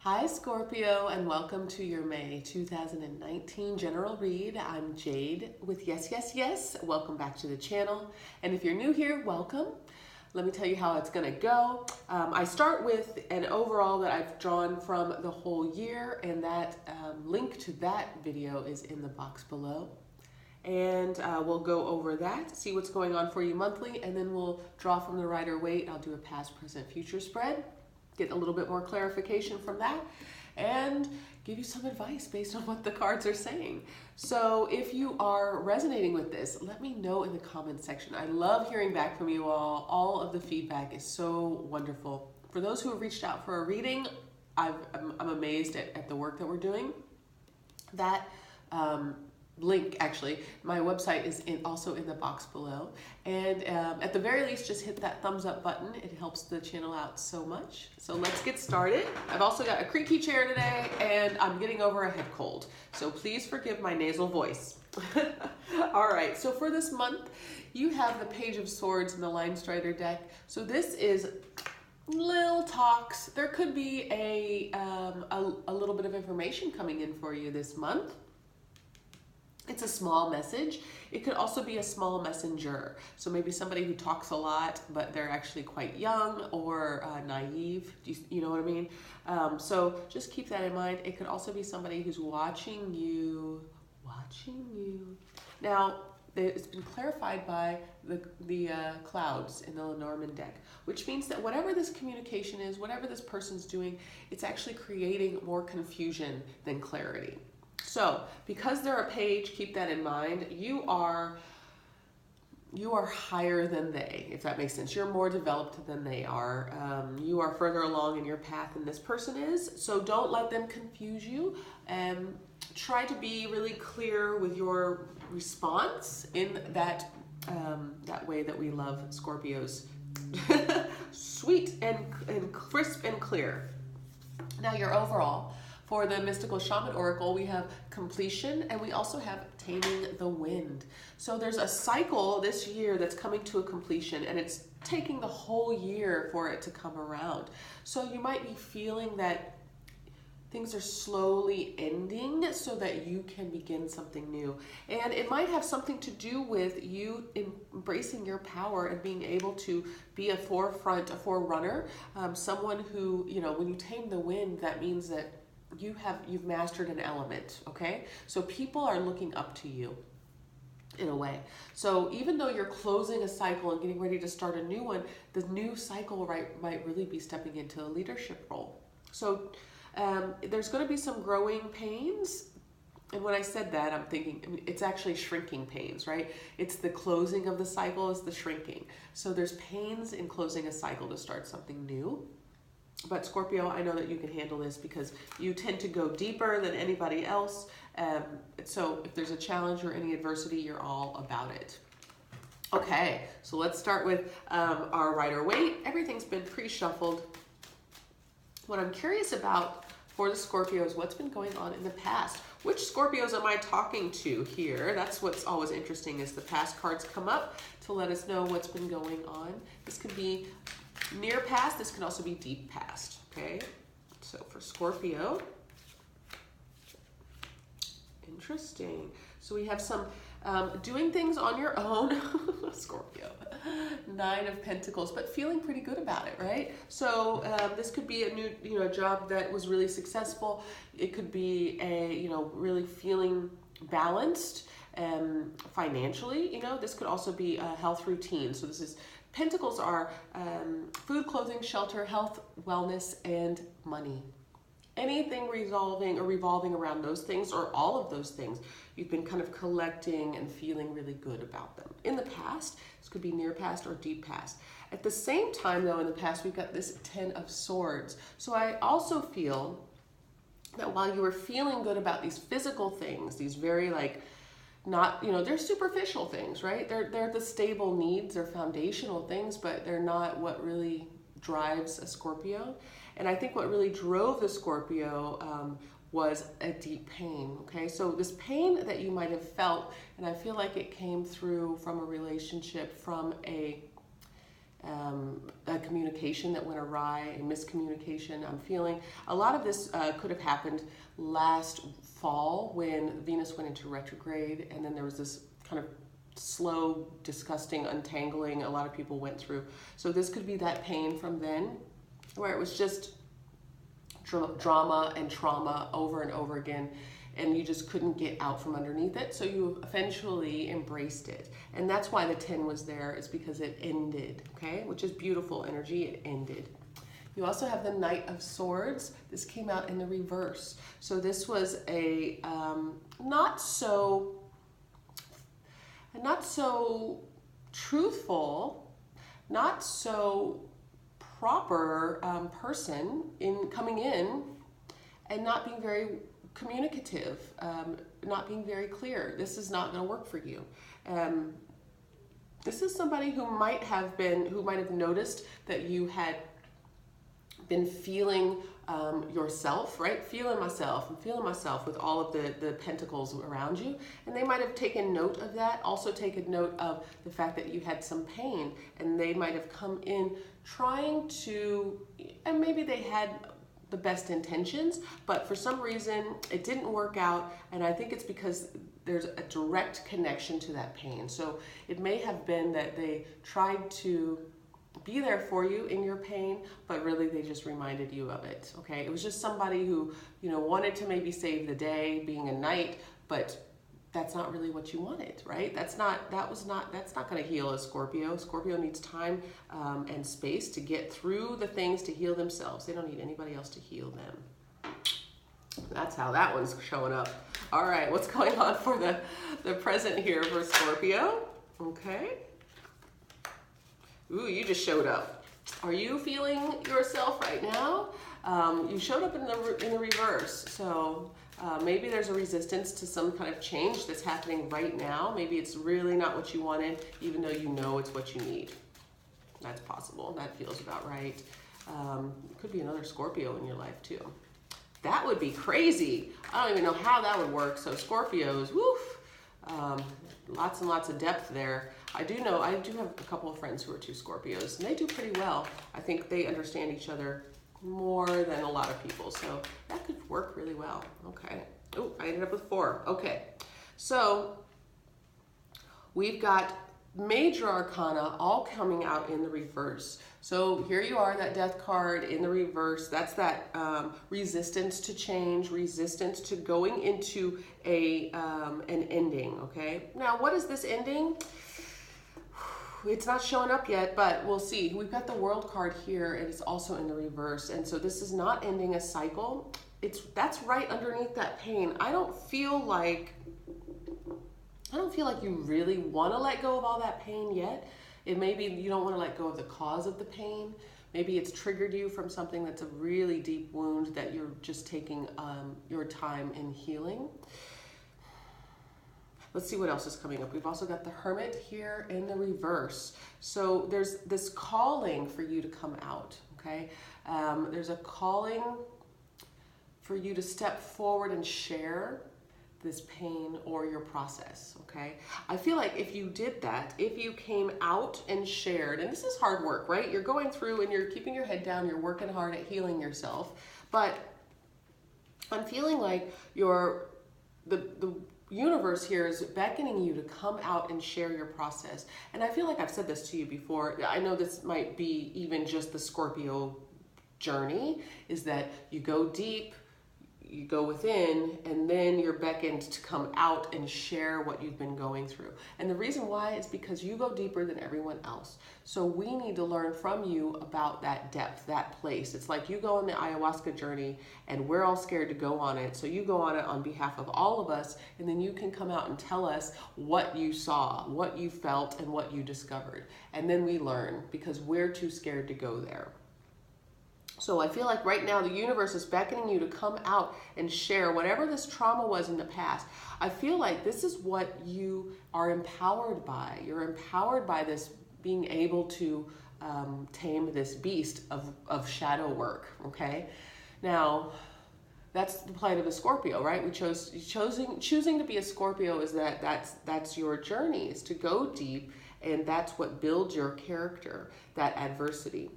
Hi Scorpio, and welcome to your May 2019 general read. I'm Jade with yesYesYes. Welcome back to the channel. And if you're new here, welcome. Let me tell you how it's gonna go. I start with an overall that I've drawn from the whole year, and that link to that video is in the box below. And we'll go over that, see what's going on for you monthly, and then we'll draw from the Rider-Waite. I'll do a past, present, future spread. Get a little bit more clarification from that and give you some advice based on what the cards are saying. So if you are resonating with this, let me know in the comments section. I love hearing back from you all. All of the feedback is so wonderful. For those who have reached out for a reading, I'm amazed at the work that we're doing. That link, actually, my website is also in the box below, and at the very least, just hit that thumbs up button. It helps the channel out so much. So let's get started. I've also got a creaky chair today, and I'm getting over a head cold, so please forgive my nasal voice. All right, so for this month, you have the Page of Swords in the Line Strider deck. So this is little talks. There could be a little bit of information coming in for you this month. It's a small message. It could also be a small messenger. So maybe somebody who talks a lot, but they're actually quite young or naive. You know what I mean? So just keep that in mind. It could also be somebody who's watching you. Now, it's been clarified by the clouds in the Lenormand deck, which means that whatever this communication is, whatever this person's doing, it's actually creating more confusion than clarity. So, because they're a page, keep that in mind. You are higher than they, if that makes sense. You're more developed than they are. You are further along in your path than this person is. So don't let them confuse you. Try to be really clear with your response in that way that we love Scorpios. Sweet and crisp and clear. Now your overall. For the Mystical Shaman Oracle, we have completion, and we also have taming the wind. So there's a cycle this year that's coming to a completion, and it's taking the whole year for it to come around. So you might be feeling that things are slowly ending so that you can begin something new. And it might have something to do with you embracing your power and being able to be a forerunner, someone who, you know, when you tame the wind, that means that you've mastered an element, okay? So people are looking up to you in a way. So even though you're closing a cycle and getting ready to start a new one, the new cycle might really be stepping into a leadership role. So there's going to be some growing pains. And when I said that, I'm thinking, I mean, it's actually shrinking pains, right? It's the closing of the cycle is the shrinking. So there's pains in closing a cycle to start something new. But Scorpio, I know that you can handle this because you tend to go deeper than anybody else. So if there's a challenge or any adversity, you're all about it. Okay, so let's start with our Rider-Waite. Everything's been pre-shuffled. What I'm curious about for the Scorpios, what's been going on in the past? Which Scorpios am I talking to here? That's what's always interesting is the past cards come up to let us know what's been going on. This could be near past, this can also be deep past, okay? So for Scorpio, interesting. So we have some doing things on your own, Scorpio, 9 of Pentacles, but feeling pretty good about it, right? So this could be a new, job that was really successful. It could be a, really feeling balanced financially, this could also be a health routine. So this is Pentacles are food, clothing, shelter, health, wellness, and money. Anything revolving around those things or all of those things, you've been kind of collecting and feeling really good about them. In the past, this could be near past or deep past. At the same time, though, in the past, we've got this 10 of Swords. So I also feel that while you were feeling good about these physical things, these very not, they're superficial things, right? They're the stable needs, they're foundational things, but they're not what really drives a Scorpio. And I think what really drove the Scorpio was a deep pain, okay? So this pain that you might have felt, and I feel like it came through from a relationship, from a a communication that went awry, a miscommunication. I'm feeling a lot of this could have happened last fall when Venus went into retrograde, and then there was this kind of slow, disgusting untangling a lot of people went through. So this could be that pain from then, where it was just drama and trauma over and over again, and you just couldn't get out from underneath it. So you eventually embraced it. And that's why the 10 was there, is because it ended, okay? Which is beautiful energy, it ended. You also have the Knight of Swords. This came out in the reverse. So this was a not so truthful, not so proper person in coming in and not being very communicative, not being very clear. This is not going to work for you. This is somebody who might have noticed that you had been feeling yourself, right? Feeling myself with all of the pentacles around you. And they might have taken note of that, also taken note of the fact that you had some pain, and they might have come in trying to, and maybe they had the best intentions, but for some reason it didn't work out. And I think it's because there's a direct connection to that pain. So it may have been that they tried to be there for you in your pain, but really they just reminded you of it. Okay, it was just somebody who, you know, wanted to maybe save the day, being a knight, but that's not really what you wanted, right? That's not going to heal a Scorpio. Scorpio needs time and space to get through the things, to heal themselves. They don't need anybody else to heal them. That's how that one's showing up. All right, what's going on for the present here for Scorpio? Okay. Ooh, you just showed up. Are you feeling yourself right now? You showed up in the reverse. So maybe there's a resistance to some kind of change that's happening right now. Maybe it's really not what you wanted, even though you know it's what you need. That's possible. That feels about right. Could be another Scorpio in your life too. That would be crazy. I don't even know how that would work. So Scorpios, woof. Lots and lots of depth there. I do have a couple of friends who are 2 Scorpios, and they do pretty well. I think they understand each other more than a lot of people, so that could work really well. Okay. Oh, I ended up with 4. Okay. So we've got major arcana all coming out in the reverse. So here you are, that Death card in the reverse. That's that resistance to change, resistance to going into an ending, okay? Now, what is this ending? It's not showing up yet, but we'll see. We've got the World card here, and it's also in the reverse. And so this is not ending a cycle. That's right underneath that pain. I don't feel like you really want to let go of all that pain yet. It may be you don't want to let go of the cause of the pain. Maybe it's triggered you from something that's a really deep wound that you're just taking your time in healing. Let's see what else is coming up. We've also got the Hermit here in the reverse. So there's this calling for you to come out, okay? There's a calling for you to step forward and share this pain or your process, okay? I feel like if you did that, if you came out and shared, and this is hard work, right? You're going through and you're keeping your head down, you're working hard at healing yourself, but I'm feeling like the universe here is beckoning you to come out and share your process. And I feel like I've said this to you before. I know this might be even just the Scorpio journey, is that you go deep, you go within, and then you're beckoned to come out and share what you've been going through. And the reason why is because you go deeper than everyone else. So we need to learn from you about that depth, that place. It's like you go on the ayahuasca journey and we're all scared to go on it. So you go on it on behalf of all of us, and then you can come out and tell us what you saw, what you felt, and what you discovered. And then we learn because we're too scared to go there. So I feel like right now the universe is beckoning you to come out and share whatever this trauma was in the past. I feel like this is what you are empowered by. You're empowered by this being able to tame this beast of shadow work, okay? Now, that's the plight of a Scorpio, right? Choosing to be a Scorpio is that's your journey, is to go deep And that's what builds your character, that adversity.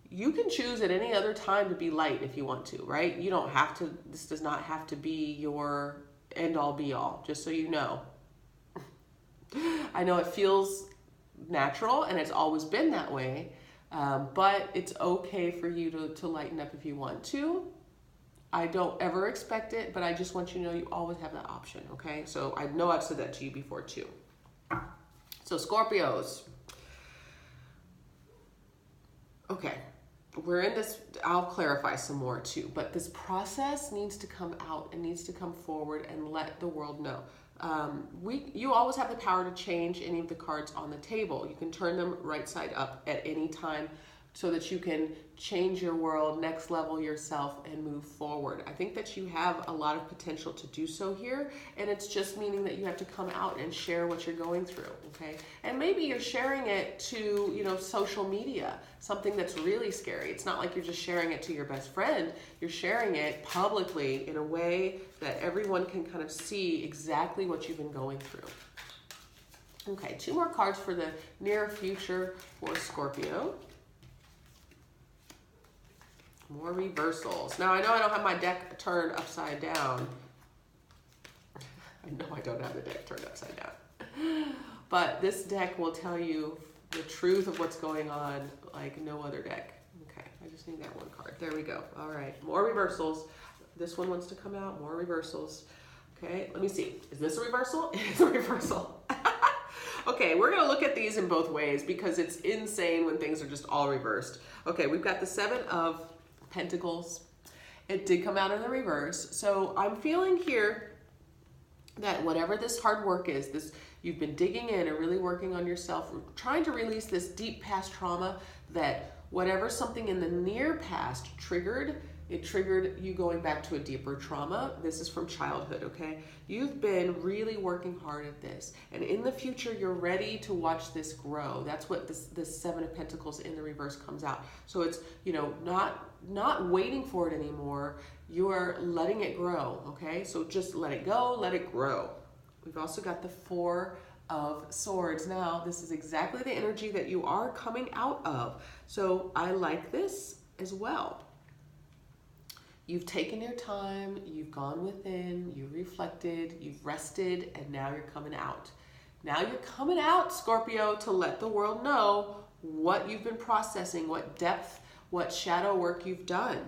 You can choose at any other time to be light if you want to, right? You don't have to, this does not have to be your end all be all, just so you know. I know it feels natural and it's always been that way, but it's okay for you to lighten up if you want to. I don't ever expect it, but I just want you to know you always have that option, okay? So I know I've said that to you before too. So Scorpios. Okay, we're in this, I'll clarify some more too, but this process needs to come out and needs to come forward and let the world know. You always have the power to change any of the cards on the table. You can turn them right side up at any time so that you can change your world, next level yourself, and move forward. I think that you have a lot of potential to do so here, and it's just meaning that you have to come out and share what you're going through, okay? And maybe you're sharing it to, you know, social media, something that's really scary. It's not like you're just sharing it to your best friend. You're sharing it publicly in a way that everyone can kind of see exactly what you've been going through. Okay, 2 more cards for the near future for Scorpio. More reversals. Now, I know I don't have my deck turned upside down. I know I don't have the deck turned upside down. But this deck will tell you the truth of what's going on like no other deck. Okay, I just need that one card. There we go. All right, more reversals. This one wants to come out. More reversals. Okay, let me see. Is this a reversal? It's a reversal. Okay, we're going to look at these in both ways because it's insane when things are just all reversed. Okay, we've got the 7 of Pentacles. It did come out in the reverse. So I'm feeling here that whatever this hard work is, this you've been digging in and really working on yourself, trying to release this deep past trauma, that whatever something in the near past triggered, it triggered you going back to a deeper trauma. This is from childhood, okay? You've been really working hard at this. And in the future, you're ready to watch this grow. That's what this 7 of Pentacles in the reverse comes out. So it's, you know, not waiting for it anymore. You are letting it grow, okay? So just let it go, let it grow. We've also got the 4 of Swords. Now, this is exactly the energy that you are coming out of. So I like this as well. You've taken your time, you've gone within, you reflected, you've rested, and now you're coming out. Now you're coming out, Scorpio, to let the world know what you've been processing, what depth, what shadow work you've done.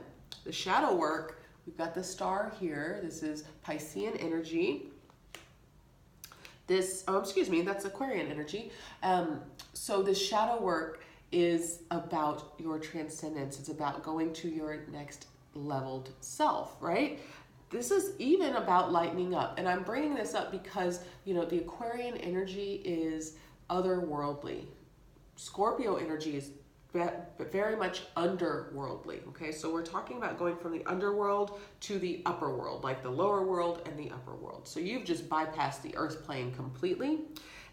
The shadow work, we've got the star here. This is Piscean energy. This, oh, excuse me, that's Aquarian energy. So this shadow work is about your transcendence. It's about going to your next leveled self, right? This is even about lightening up. And I'm bringing this up because, you know, the Aquarian energy is otherworldly. Scorpio energy is very much underworldly, okay? So we're talking about going from the underworld to the upper world, like the lower world and the upper world. So you've just bypassed the earth plane completely.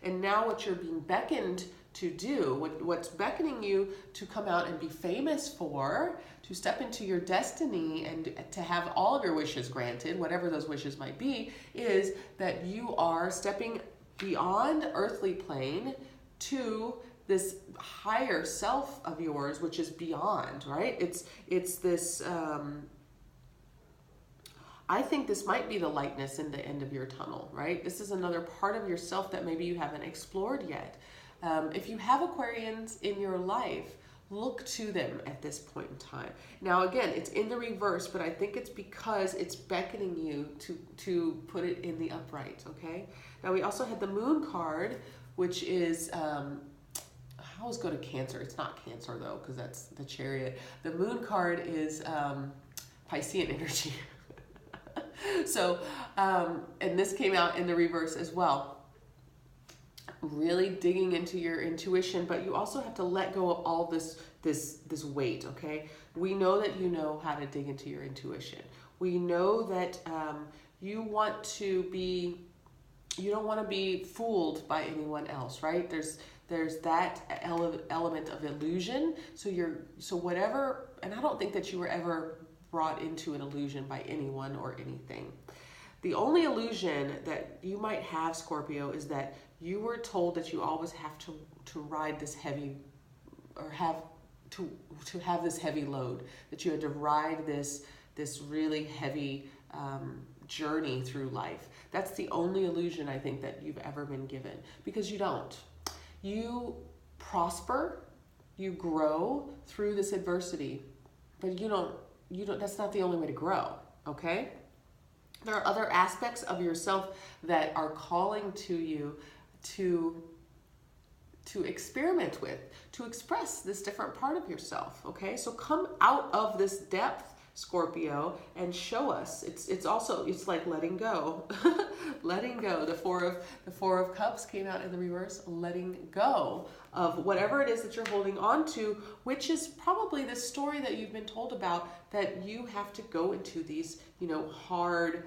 And now what you're being beckoned to do, what's beckoning you to come out and be famous for, to step into your destiny and to have all of your wishes granted, whatever those wishes might be, is that you are stepping beyond earthly plane to this higher self of yours, which is beyond, right? It's this, I think this might be the lightness in the end of your tunnel, right? This is another part of yourself that maybe you haven't explored yet. If you have Aquarians in your life, look to them at this point in time. Now, again, it's in the reverse, but I think it's because it's beckoning you to put it in the upright, okay? Now, we also had the Moon card, which is, I always go to Cancer. It's not Cancer, though, because that's the Chariot. The Moon card is Piscean energy. So, and this came out in the reverse as well. Really digging into your intuition, but you also have to let go of all this weight, okay? We know that you know how to dig into your intuition. We know that you don't want to be fooled by anyone else, right? There's that element of illusion. So whatever, and I don't think that you were ever brought into an illusion by anyone or anything. The only illusion that you might have, Scorpio, is that you were told that you always have to ride this heavy, or have to have this heavy load, that you had to ride this really heavy journey through life. That's the only illusion I think that you've ever been given, because you don't. You prosper, you grow through this adversity, but you don't, that's not the only way to grow, okay? There are other aspects of yourself that are calling to you to experiment with, to express this different part of yourself, okay? So come out of this depth, Scorpio, and show us. It's like letting go. Letting go. The four of cups came out in the reverse, letting go of whatever it is that you're holding on to, which is probably the story that you've been told about, that you have to go into these, hard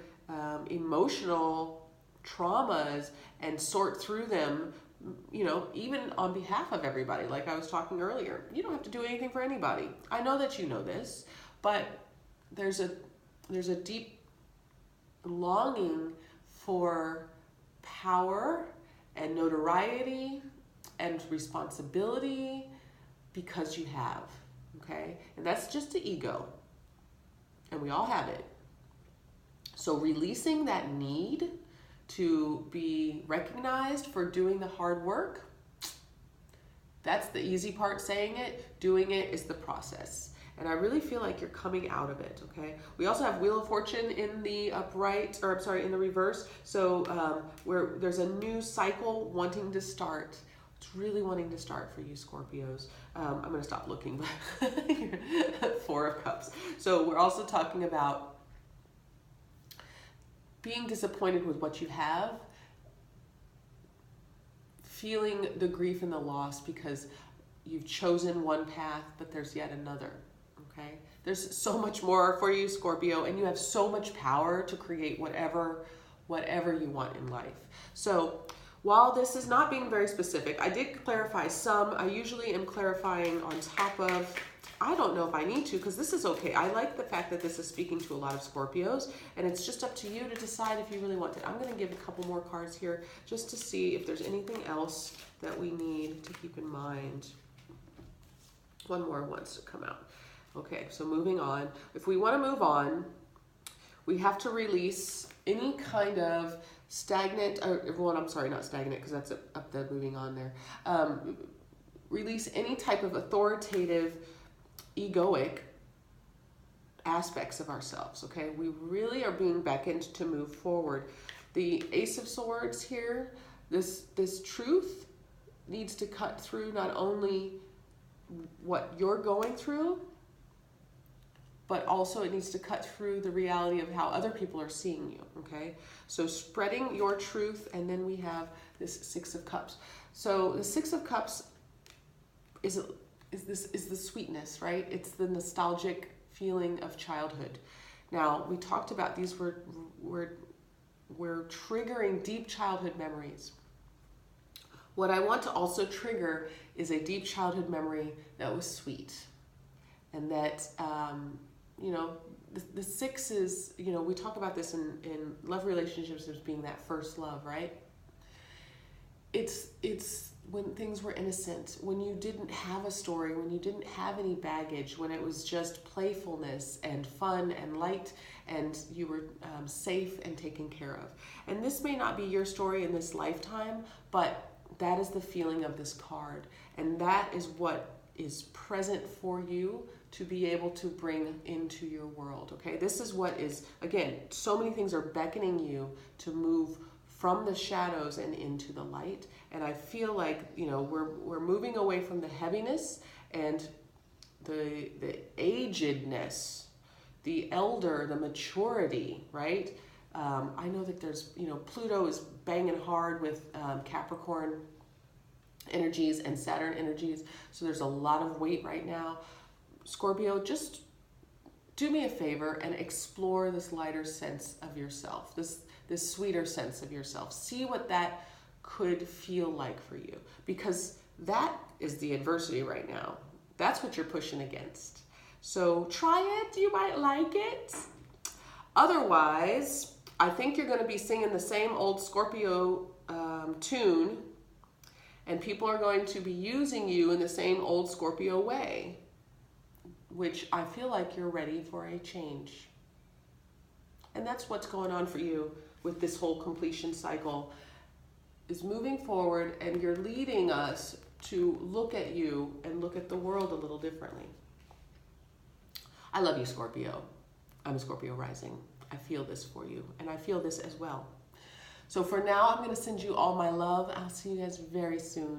emotional traumas and sort through them, even on behalf of everybody. Like I was talking earlier, you don't have to do anything for anybody. I know that you know this, but there's a deep longing for power and notoriety and responsibility because you have, okay? And that's just the ego, and we all have it. So releasing that need to be recognized for doing the hard work, that's the easy part, saying it. Doing it is the process. And I really feel like you're coming out of it, okay? We also have Wheel of Fortune in the upright, or I'm sorry, in the reverse. So where there's a new cycle wanting to start. It's really wanting to start for you, Scorpios. I'm gonna stop looking, but Four of Cups. So we're also talking about being disappointed with what you have, feeling the grief and the loss because you've chosen one path, but there's yet another, okay? There's so much more for you, Scorpio, and you have so much power to create whatever you want in life. So while this is not being very specific, I did clarify some. I usually am clarifying on top of, I don't know if I need to, because this is okay. I like the fact that this is speaking to a lot of Scorpios, and it's just up to you to decide if you really want it. I'm going to give a couple more cards here just to see if there's anything else that we need to keep in mind. One more wants to come out. Okay, so moving on. If we want to move on, we have to release any kind of stagnant, I'm sorry, not stagnant, because that's up the moving on there. Release any type of authoritative, egoic aspects of ourselves, okay? We really are being beckoned to move forward. The Ace of Swords here, this truth needs to cut through not only what you're going through, but also it needs to cut through the reality of how other people are seeing you, okay? So spreading your truth, and then we have this Six of Cups. So the Six of Cups is the sweetness, right? It's the nostalgic feeling of childhood. Now, we talked about these, we're triggering deep childhood memories. What I want to also trigger is a deep childhood memory that was sweet. And that, the six is, we talk about this in love relationships as being that first love, right? It's when things were innocent, when you didn't have a story, when you didn't have any baggage, when it was just playfulness and fun and light, and you were safe and taken care of. And this may not be your story in this lifetime, but that is the feeling of this card. And that is what is present for you to be able to bring into your world, okay? This is what is, again, so many things are beckoning you to move from the shadows and into the light. And I feel like, we're moving away from the heaviness and the agedness, the elder, the maturity, right? I know that there's, Pluto is banging hard with Capricorn energies and Saturn energies. So there's a lot of weight right now. Scorpio, just do me a favor and explore this lighter sense of yourself, this sweeter sense of yourself. See what that could feel like for you, because that is the adversity right now. That's what you're pushing against. So try it, you might like it. Otherwise, I think you're going to be singing the same old Scorpio tune, and people are going to be using you in the same old Scorpio way, which I feel like you're ready for a change. And that's what's going on for you with this whole completion cycle, is moving forward, and you're leading us to look at you and look at the world a little differently. I love you, Scorpio. I'm a Scorpio rising. I feel this for you, and I feel this as well. So for now, I'm going to send you all my love. I'll see you guys very soon.